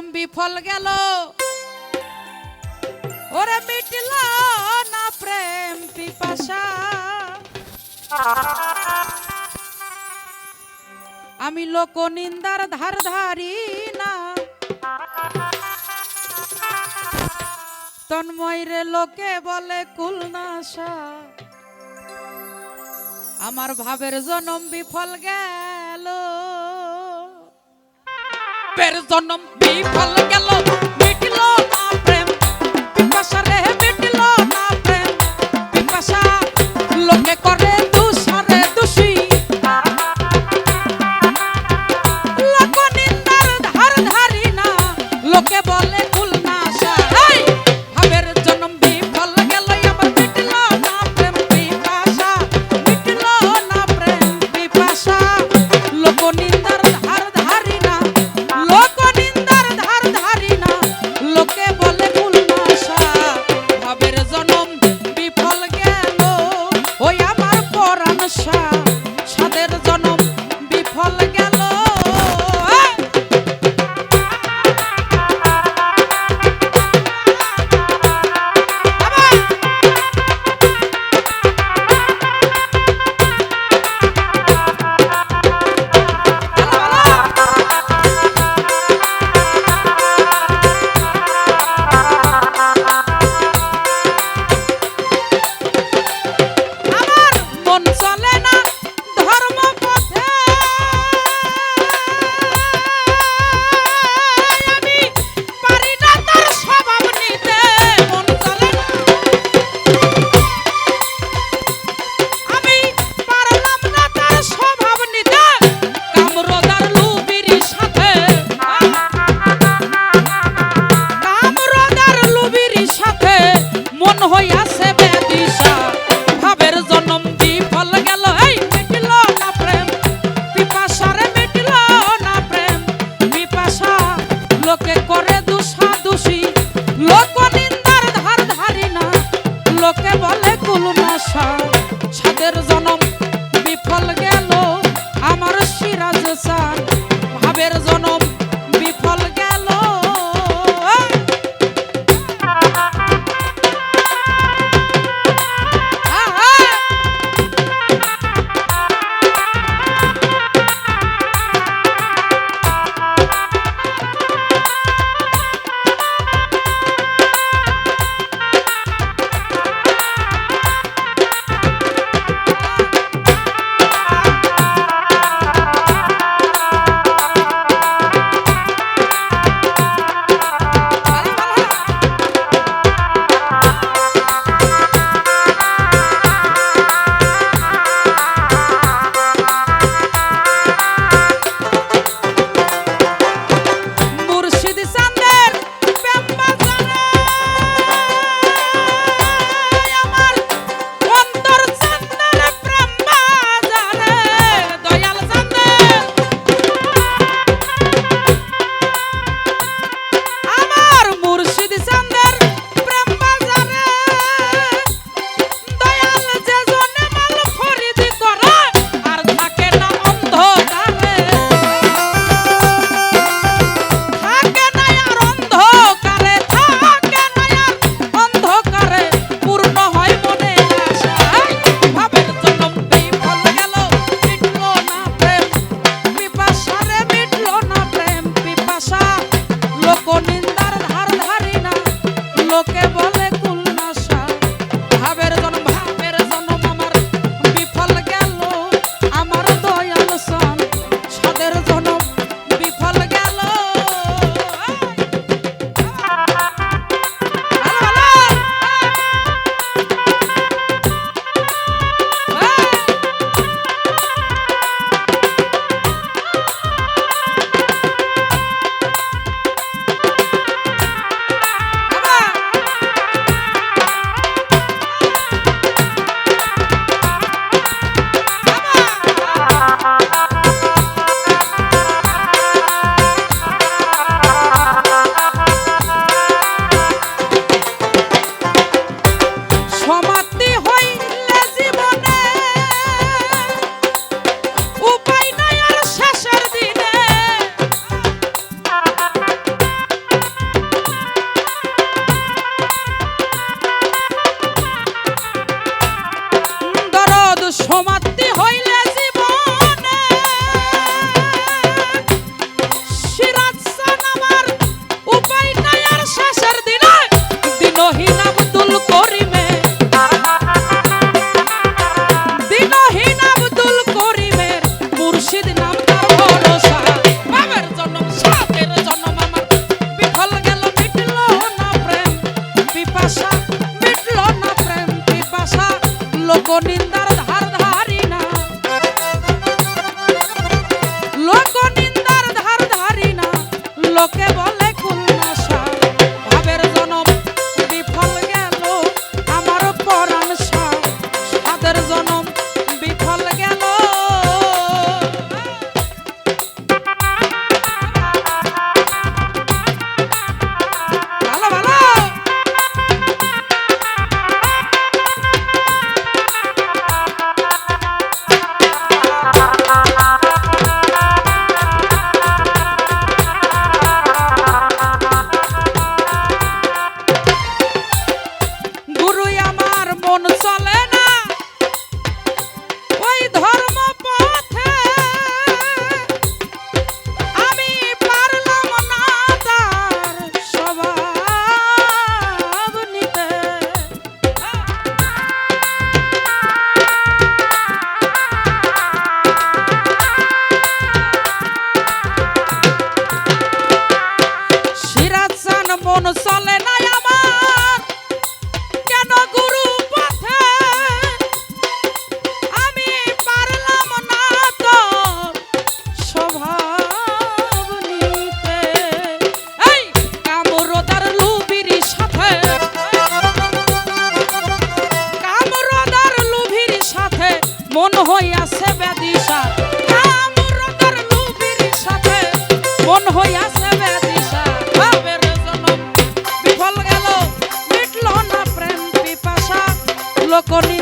জনম বিফল গেল, ওরে মিটল না প্রেম পিপাসা। আমি লোক নিন্দার ধার ধারি না, তন্ময় রে লোকে বলে কুলনাশা। আমার ভাবের জনম বিফল গেল, বের জনম বিফল গেল, মিটল না প্রেম পিপাসা রে, মিটল না প্রেম পিপাসা। লোকে করে দুষারে দোষী, লোক নিন্দার ধার ধারি না, লোকে বলে কুলনাশা। ভাবের জনম বিফল গেল, আমার মিটল না প্রেম পিপাসা, মিটল না প্রেম পিপাসা। লোক নিন্দার ধার ধারি না, লোক নিন্দার ধার ধারি না, লোকে বলে কুলনাশা। ভাবের জনম বিফল গেল, ওই আমার পরাণ সাদের জনম বিফল গেল। মন চলে না ধর্ম পথ হইয়াছে বেদিশা কামরুদের লুবির সাথে মন হইয়াছে বেদিশা ভাবের জনম বিফল গেল মিটলো না প্রেম পিপাসা লোকনি